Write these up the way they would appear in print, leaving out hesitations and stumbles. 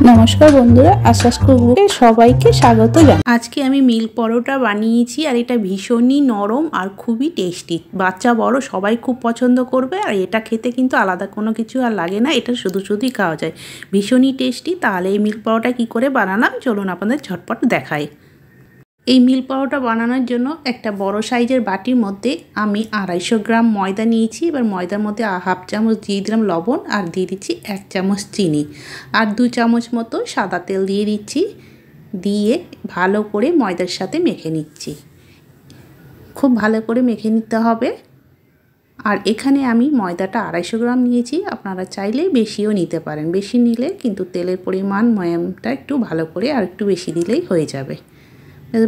নমস্কার বন্ধুরা, আশ্বাস কুকবুকে সবাইকে স্বাগত জানাই। আজকে আমি মিল্ক পরোটা বানিয়েছি আর এটা ভীষণই নরম আর খুবই টেস্টি। বাচ্চা বড় সবাই খুব পছন্দ করবে আর এটা খেতে কিন্তু আলাদা কোনো কিছু আর লাগে না, এটা শুধুই খাওয়া যায়, ভীষণই টেস্টি। তাহলে এই মিল্ক পরোটা কী করে বানালাম চলুন আপনাদের ঝটপট দেখাই। এই মিল্ক পরোটা বানানোর জন্য একটা বড় সাইজের বাটির মধ্যে আমি 250 গ্রাম ময়দা নিয়েছি। এবার ময়দার মধ্যে হাফ চামচ দিয়ে দিলাম লবণ আর দিয়ে দিচ্ছি 1 চামচ চিনি আর 2 চামচ মতো সাদা তেল দিয়ে দিচ্ছি। দিয়ে ভালো করে ময়দার সাথে মেখে নিচ্ছি, খুব ভালো করে মেখে নিতে হবে। আর এখানে আমি ময়দাটা 250 গ্রাম নিয়েছি, আপনারা চাইলে বেশিও নিতে পারেন, বেশি নিলে কিন্তু তেলের পরিমাণ ময়ামটা একটু ভালো করে আর একটু বেশি দিলেই হয়ে যাবে।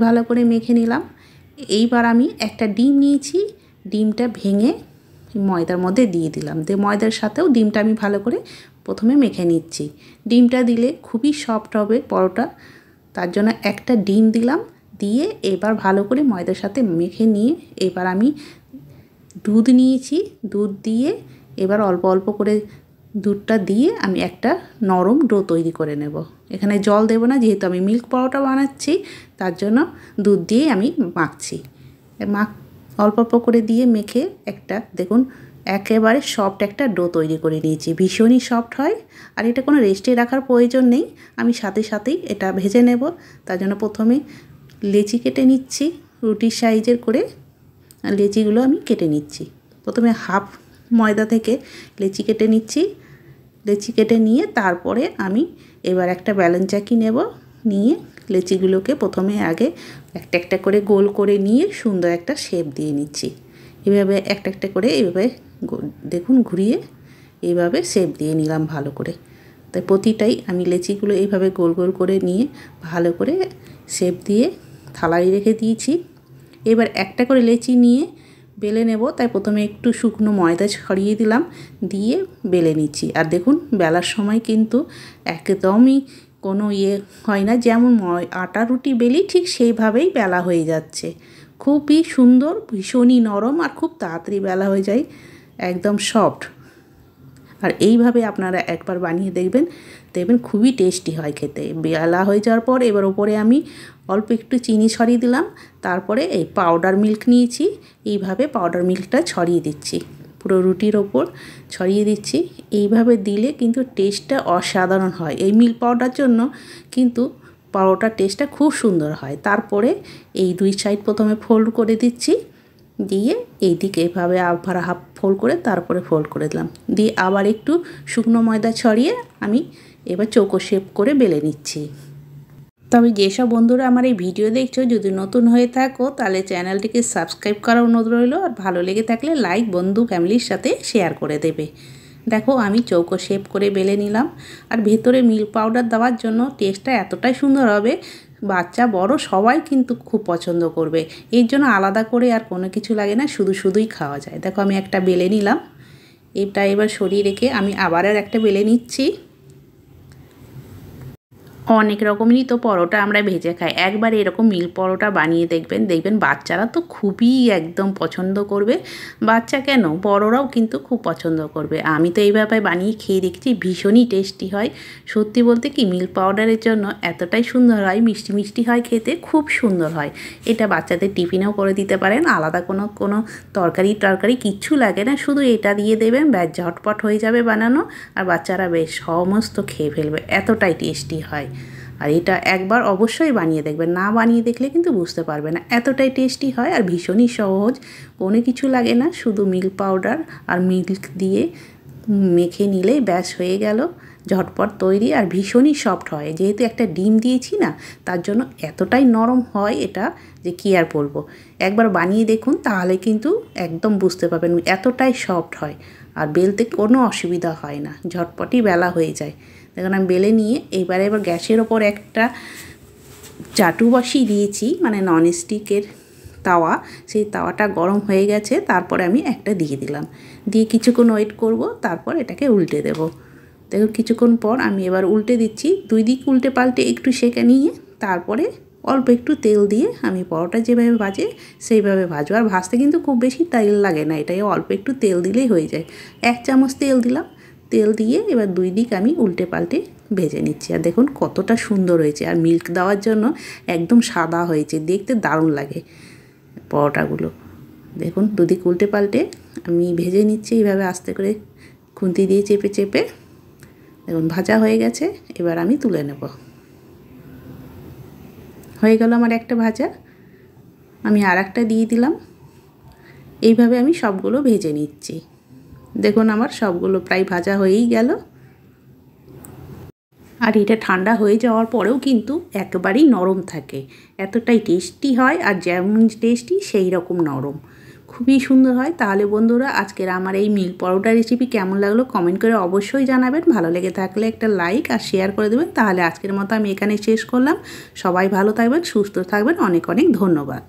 ভালো করে মেখে নিলাম। এইবার আমি একটা ডিম নিয়েছি, ডিমটা ভেঙে ময়দার মধ্যে দিয়ে দিলাম। ময়দার সাথেও ডিমটা আমি ভালো করে প্রথমে মেখে নিচ্ছি। ডিমটা দিলে খুবই সফট হবে পরোটা, তার জন্য একটা ডিম দিলাম। দিয়ে এবার ভালো করে ময়দার সাথে মেখে নিয়ে এবার আমি দুধ নিয়েছি, দুধ দিয়ে এবার অল্প অল্প করে দুধটা দিয়ে আমি একটা নরম ডো তৈরি করে নেব। এখানে জল দেব না, যেহেতু আমি মিল্ক পরোটা বানাচ্ছি তার জন্য দুধ দিয়ে আমি মাখছি। অল্প অল্প করে দিয়ে মেখে একটা দেখুন একেবারে সফট একটা ডো তৈরি করে নিয়েছি, ভীষণই সফট হয়। আর এটা কোনো রেস্টে রাখার প্রয়োজন নেই, আমি সাথে সাথেই এটা ভেজে নেব। তার জন্য প্রথমে লেচি কেটে নিচ্ছি, রুটির সাইজের করে লেচিগুলো আমি কেটে নিচ্ছি। প্রথমে হাফ ময়দা থেকে লেচি কেটে নিচ্ছি। লেচি কেটে নিয়ে তারপরে আমি এবার একটা ব্যালেন্স চাকি নেব, নিয়ে লেচিগুলোকে প্রথমে আগে একটা একটা করে গোল করে নিয়ে সুন্দর একটা শেপ দিয়ে নিচ্ছি। এভাবে একটা একটা করে এইভাবে দেখুন ঘুরিয়ে এইভাবে শেপ দিয়ে নিলাম ভালো করে। তাই প্রতিটাই আমি লেচিগুলো এইভাবে গোল গোল করে নিয়ে ভালো করে শেপ দিয়ে থালায় রেখে দিয়েছি। এবার একটা করে লেচি নিয়ে বেলে নেব, তাই প্রথমে একটু শুকনো ময়দা ছড়িয়ে দিলাম, দিয়ে বেলে নিচ্ছি। আর দেখুন বেলার সময় কিন্তু একদমই কোনো হয় না, যেমন আটা রুটি বেলি ঠিক সেইভাবেই বেলা হয়ে যাচ্ছে, খুবই সুন্দর, ভীষণই নরম আর খুব তাড়াতাড়ি বেলা হয়ে যায়, একদম সফট। আর এইভাবে আপনারা একবার বানিয়ে দেখবেন খুবই টেস্টি হয় খেতে। বেলা হয়ে যাওয়ার পর এবার ওপরে আমি অল্প একটু চিনি ছড়িয়ে দিলাম, তারপরে এই পাউডার মিল্ক নিয়েছি, এইভাবে পাউডার মিল্কটা ছড়িয়ে দিচ্ছি, পুরো রুটির ওপর ছড়িয়ে দিচ্ছি। এইভাবে দিলে কিন্তু টেস্টটা অসাধারণ হয়, এই মিল্ক পাউডার জন্য কিন্তু পরোটার টেস্টটা খুব সুন্দর হয়। তারপরে এই দুই সাইড প্রথমে ফোল্ড করে দিচ্ছি, দিয়ে এই দিকে এভাবে আবার হাফ ফোল্ড করে তারপরে ফোল্ড করে দিলাম, দিয়ে আবার একটু শুকনো ময়দা ছড়িয়ে আমি এবার চৌকো শেপ করে বেলে নিচ্ছি। তবে যেসব বন্ধুরা আমার এই ভিডিও দেখছো, যদি নতুন হয়ে থাকো তাহলে চ্যানেলটিকে সাবস্ক্রাইব করার অনুরোধ রইল, আর ভালো লেগে থাকলে লাইক বন্ধু ফ্যামিলির সাথে শেয়ার করে দেবে। দেখো আমি চৌকো শেপ করে বেলে নিলাম। আর ভেতরে মিল্ক পাউডার দেওয়ার জন্য টেস্টটা এতটাই সুন্দর হবে, বাচ্চা বড় সবাই কিন্তু খুব পছন্দ করবে। এর জন্য আলাদা করে আর কোনো কিছু লাগে না, শুধুই খাওয়া যায়। দেখো আমি একটা বেলে নিলাম, এটা এবার সরিয়ে রেখে আমি আবার একটা বেলে নিচ্ছি। অনেক রকমেরই তো পরোটা আমরা ভেজে খাই, একবার এরকম মিল্ক পরোটা বানিয়ে দেখবেন বাচ্চারা তো খুবই একদম পছন্দ করবে। বাচ্চা কেন, বড়রাও কিন্তু খুব পছন্দ করবে। আমি তো এইভাবে বানিয়ে খেয়ে দেখছি, ভীষণই টেস্টি হয়। সত্যি বলতে কি মিল্ক পাউডারের জন্য এতটাই সুন্দর হয়, মিষ্টি মিষ্টি হয় খেতে, খুব সুন্দর হয়। এটা বাচ্চাদের টিফিনেও করে দিতে পারেন, আলাদা কোনো তরকারি কিচ্ছু লাগে না, শুধু এটা দিয়ে দেবেন, ব্যাস ঝটপট হয়ে যাবে বানানো, আর বাচ্চারা বেশ সমস্ত খেয়ে ফেলবে, এতটাই টেস্টি হয়। আর এটা একবার অবশ্যই বানিয়ে দেখবেন, না বানিয়ে দেখলে কিন্তু বুঝতে পারবে না, এতটাই টেস্টি হয়। আর ভীষণই সহজ, কোনো কিছু লাগে না, শুধু মিল্ক পাউডার আর মিল্ক দিয়ে মেখে নিলেই ব্যাস হয়ে গেল, ঝটপট তৈরি। আর ভীষণই সফট হয়, যেহেতু একটা ডিম দিয়েছি না, তার জন্য এতটাই নরম হয় এটা যে কী আর বলবো। একবার বানিয়ে দেখুন, তাহলে কিন্তু একদম বুঝতে পারবেন, এতটাই সফট হয়। আর বেলতে কোনো অসুবিধা হয় না, ঝটপটই বেলা হয়ে যায়। দেখুন আমি বেলে নিয়ে এবার গ্যাসের ওপর একটা চাটু বসিয়ে দিয়েছি, মানে ননস্টিকের তাওয়া, সেই তাওয়াটা গরম হয়ে গেছে। তারপরে আমি একটা দিয়ে দিলাম, দিয়ে কিছুক্ষণ ওয়েট করব, তারপর এটাকে উল্টে দেব। দেখুন কিছুক্ষণ পর আমি এবার উল্টে দিচ্ছি, দুই দিক উল্টে পাল্টে একটু সেঁকে নিয়ে তারপরে অল্প একটু তেল দিয়ে আমি পরোটা যেভাবে ভাজে সেইভাবে ভাজবো। আর ভাজতে কিন্তু খুব বেশি তেল লাগে না, এটাই অল্প একটু তেল দিলেই হয়ে যায়। 1 চামচ তেল দিলাম, তেল দিয়ে এবার দুই দিক আমি উল্টে পাল্টে ভেজে নিচ্ছি। আর দেখুন কতটা সুন্দর হয়েছে, আর মিল্ক দেওয়ার জন্য একদম সাদা হয়েছে, দেখতে দারুণ লাগে পরোটাগুলো। দেখুন দুদিক উল্টে পাল্টে আমি ভেজে নিচ্ছি এইভাবে আস্তে করে খুন্তি দিয়ে চেপে চেপে। দেখুন ভাজা হয়ে গেছে, এবার আমি তুলে নেব। হয়ে গেল আমার একটা ভাজা, আমি আর একটা দিয়ে দিলাম। এইভাবে আমি সবগুলো ভেজে নিচ্ছি। দেখুন আমার সবগুলো প্রায় ভাজা হয়েই গেল। আর এটা ঠান্ডা হয়ে যাওয়ার পরেও কিন্তু একেবারেই নরম থাকে, এতটাই টেস্টি হয়। আর যেমন টেস্টি সেই রকম নরম, খুবই সুন্দর হয়। তাহলে বন্ধুরা আজকের আমার এই মিল্ক পরোটা রেসিপি কেমন লাগলো কমেন্ট করে অবশ্যই জানাবেন। ভালো লেগে থাকলে একটা লাইক আর শেয়ার করে দেবেন। তাহলে আজকের মতো আমি এখানে শেষ করলাম। সবাই ভালো থাকবেন, সুস্থ থাকবেন। অনেক অনেক ধন্যবাদ।